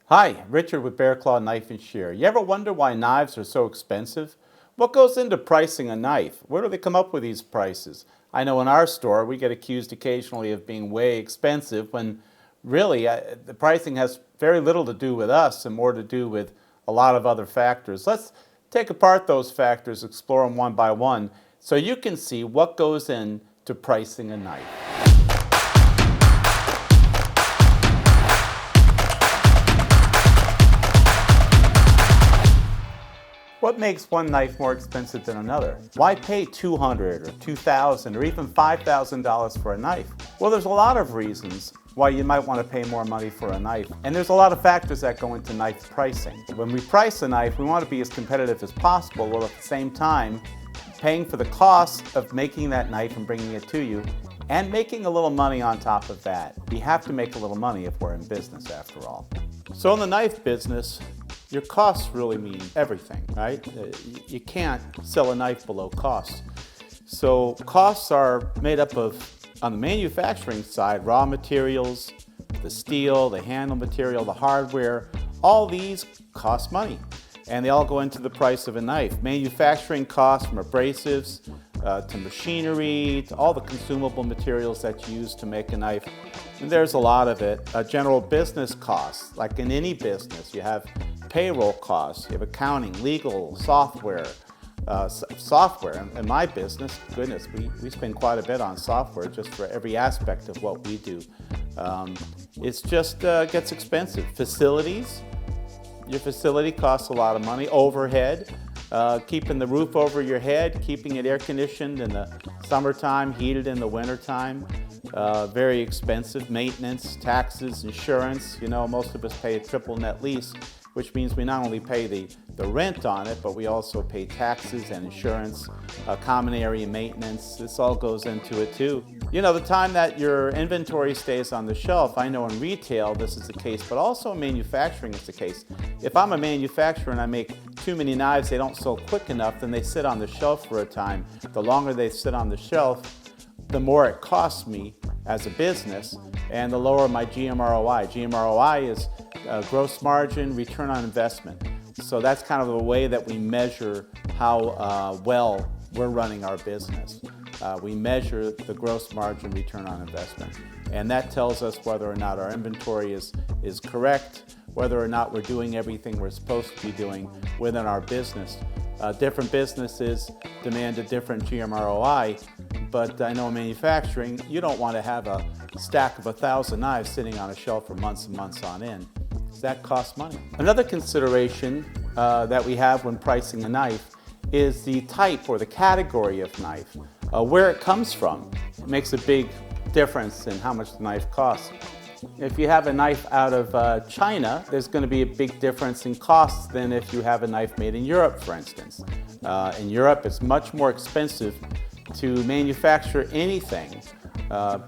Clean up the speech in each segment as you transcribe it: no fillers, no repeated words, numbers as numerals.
Hi, Richard with Bear Claw Knife and Shear. You ever wonder why knives are so expensive? What goes into pricing a knife? Where do they come up with these prices? I know in our store we get accused occasionally of being way expensive when really the pricing has very little to do with us and more to do with a lot of other factors. Let's take apart those factors, explore them one by one, so you can see what goes into pricing a knife. What makes one knife more expensive than another? Why pay $200 or $2,000 or even $5,000 for a knife? Well, there's a lot of reasons why you might want to pay more money for a knife. And there's a lot of factors that go into knife pricing. When we price a knife, we want to be as competitive as possible, while at the same time paying for the cost of making that knife and bringing it to you and making a little money on top of that. We have to make a little money if we're in business after all. So in the knife business, your costs really mean everything, right? You can't sell a knife below cost. So costs are made up of, on the manufacturing side, raw materials, the steel, the handle material, the hardware. All these cost money, and they all go into the price of a knife. Manufacturing costs, from abrasives to machinery, to all the consumable materials that you use to make a knife. And there's a lot of it. General business costs, like in any business, you have payroll costs, you have accounting, legal, software. Software in my business, goodness, we spend quite a bit on software just for every aspect of what we do. It's just gets expensive. Facilities, your facility costs a lot of money. Overhead, keeping the roof over your head, keeping it air conditioned in the summertime, heated in the wintertime. Very expensive. Maintenance, taxes, insurance. You know, most of us pay a triple net lease, which means we not only pay the rent on it, but we also pay taxes and insurance, common area maintenance. This all goes into it too. You know, the time that your inventory stays on the shelf, I know in retail this is the case, but also in manufacturing it's the case. If I'm a manufacturer and I make too many knives, they don't sell quick enough, then they sit on the shelf for a time. The longer they sit on the shelf, the more it costs me as a business, and the lower my GMROI. GMROI is gross margin, return on investment. So that's kind of the way that we measure how well we're running our business. We measure the gross margin, return on investment. And that tells us whether or not our inventory is correct, whether or not we're doing everything we're supposed to be doing within our business. Different businesses demand a different GMROI, but I know in manufacturing, you don't want to have a stack of 1,000 knives sitting on a shelf for months and months on end. That costs money. Another consideration that we have when pricing a knife is the type or the category of knife, where it comes from. It makes a big difference in how much the knife costs. If you have a knife out of China, there's going to be a big difference in costs than if you have a knife made in Europe, for instance. In Europe, it's much more expensive to manufacture anything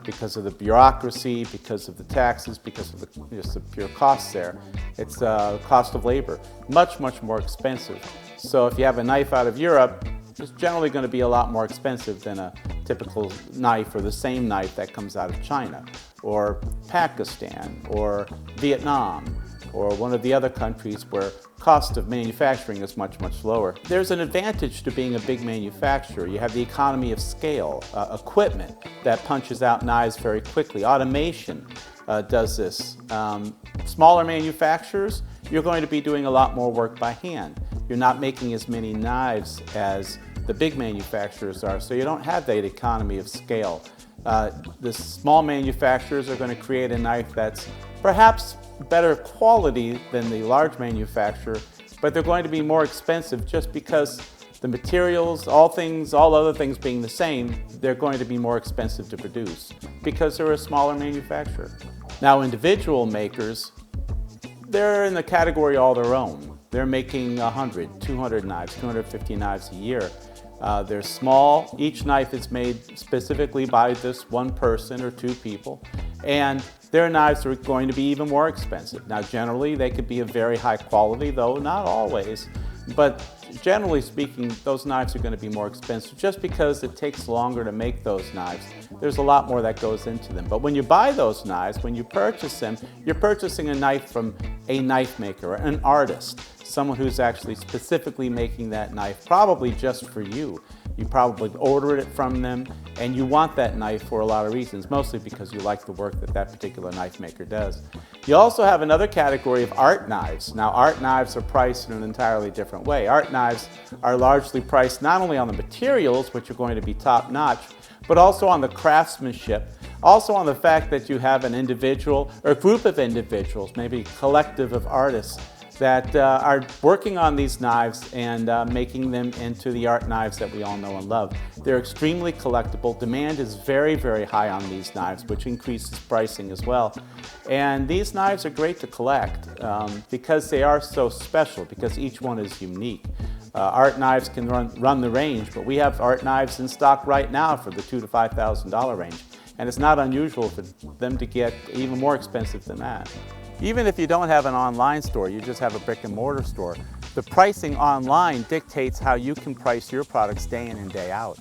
because of the bureaucracy, because of the taxes, because of just the pure costs there. It's cost of labor, much more expensive. So if you have a knife out of Europe, it's generally going to be a lot more expensive than a typical knife or the same knife that comes out of China or Pakistan or Vietnam or one of the other countries where cost of manufacturing is much lower. There's an advantage to being a big manufacturer. You have the economy of scale, equipment that punches out knives very quickly. Automation does this. Smaller manufacturers, you're going to be doing a lot more work by hand. You're not making as many knives as the big manufacturers are, so you don't have that economy of scale. The small manufacturers are going to create a knife that's perhaps better quality than the large manufacturer, but they're going to be more expensive just because the materials, all other things being the same, they're going to be more expensive to produce because they're a smaller manufacturer. Now, individual makers, they're in the category all their own. They're making 100, 200 knives, 250 knives a year. They're small. Each knife is made specifically by this one person or two people, and their knives are going to be even more expensive. Now, generally, they could be of very high quality, though not always. But generally speaking, those knives are going to be more expensive just because it takes longer to make those knives. There's a lot more that goes into them. But when you buy those knives, when you purchase them, you're purchasing a knife from a knife maker, an artist, someone who's actually specifically making that knife, probably just for you. You probably ordered it from them, and you want that knife for a lot of reasons, mostly because you like the work that that particular knife maker does. You also have another category of art knives. Now, art knives are priced in an entirely different way. Art knives are largely priced not only on the materials, which are going to be top-notch, but also on the craftsmanship, also on the fact that you have an individual or a group of individuals, maybe a collective of artists, that are working on these knives and making them into the art knives that we all know and love. They're extremely collectible. Demand is very, very high on these knives, which increases pricing as well. And these knives are great to collect because they are so special, because each one is unique. Art knives can run the range, but we have art knives in stock right now for the $2,000 to $5,000 range. And it's not unusual for them to get even more expensive than that. Even if you don't have an online store, you just have a brick and mortar store, the pricing online dictates how you can price your products day in and day out.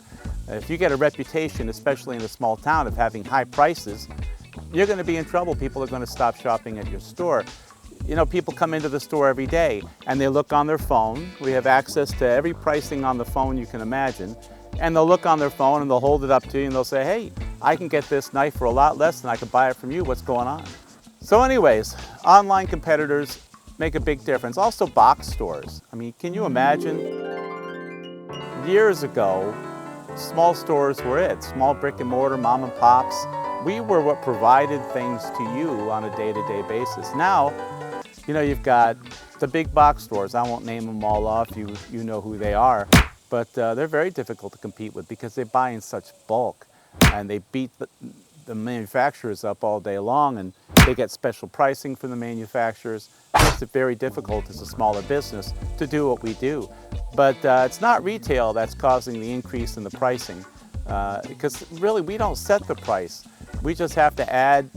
If you get a reputation, especially in a small town, of having high prices, you're going to be in trouble. People are going to stop shopping at your store. You know, people come into the store every day and they look on their phone. We have access to every pricing on the phone you can imagine. And they'll look on their phone and they'll hold it up to you and they'll say, hey, I can get this knife for a lot less than I could buy it from you. What's going on? So anyways, online competitors make a big difference. Also box stores. I mean, can you imagine? Years ago, small stores were it. Small brick and mortar, mom and pops. We were what provided things to you on a day-to-day basis. Now, you know, you've got the big box stores. I won't name them all off. You know who they are. But they're very difficult to compete with because they buy in such bulk and they beat the manufacturers up all day long, and they get special pricing from the manufacturers. It makes it very difficult as a smaller business to do what we do. But it's not retail that's causing the increase in the pricing, because really we don't set the price. We just have to add,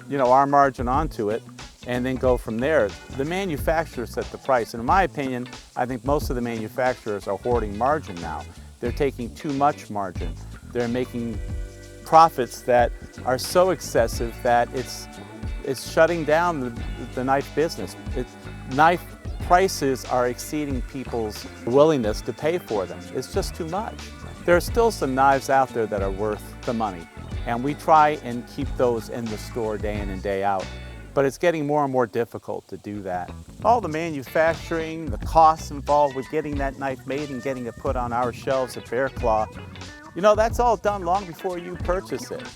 you know, our margin onto it and then go from there. The manufacturers set the price, and in my opinion, I think most of the manufacturers are hoarding margin now. They're taking too much margin. They're making profits that are so excessive that it's shutting down the knife business. Knife prices are exceeding people's willingness to pay for them. It's just too much. There are still some knives out there that are worth the money, and we try and keep those in the store day in and day out. But it's getting more and more difficult to do that. All the manufacturing, the costs involved with getting that knife made and getting it put on our shelves at Bear Claw, you know, that's all done long before you purchase it.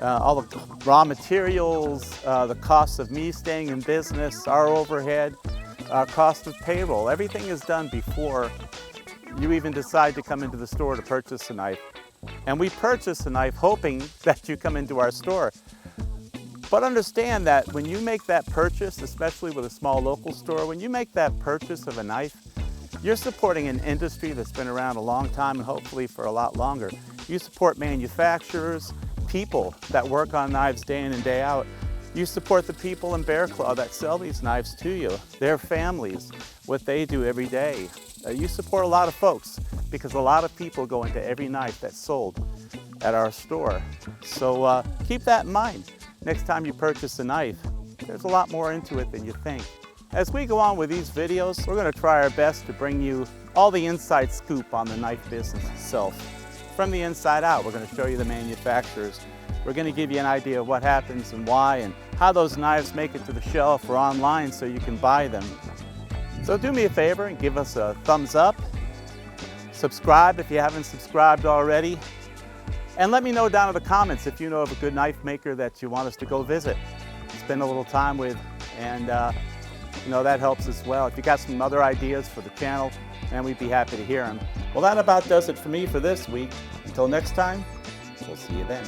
All the raw materials, the cost of me staying in business, our overhead, cost of payroll, everything is done before you even decide to come into the store to purchase a knife. And we purchase a knife hoping that you come into our store. But understand that when you make that purchase, especially with a small local store, when you make that purchase of a knife, you're supporting an industry that's been around a long time and hopefully for a lot longer. You support manufacturers, people that work on knives day in and day out. You support the people in Bear Claw that sell these knives to you, their families, what they do every day. You support a lot of folks because a lot of people go into every knife that's sold at our store. So keep that in mind. Next time you purchase a knife, there's a lot more into it than you think. As we go on with these videos, we're going to try our best to bring you all the inside scoop on the knife business itself. From the inside out, we're going to show you the manufacturers. We're going to give you an idea of what happens and why and how those knives make it to the shelf or online so you can buy them. So do me a favor and give us a thumbs up. Subscribe if you haven't subscribed already. And let me know down in the comments if you know of a good knife maker that you want us to go visit, spend a little time with, and you know, that helps as well. If you got some other ideas for the channel, and we'd be happy to hear them. Well, that about does it for me for this week. Until next time, we'll see you then.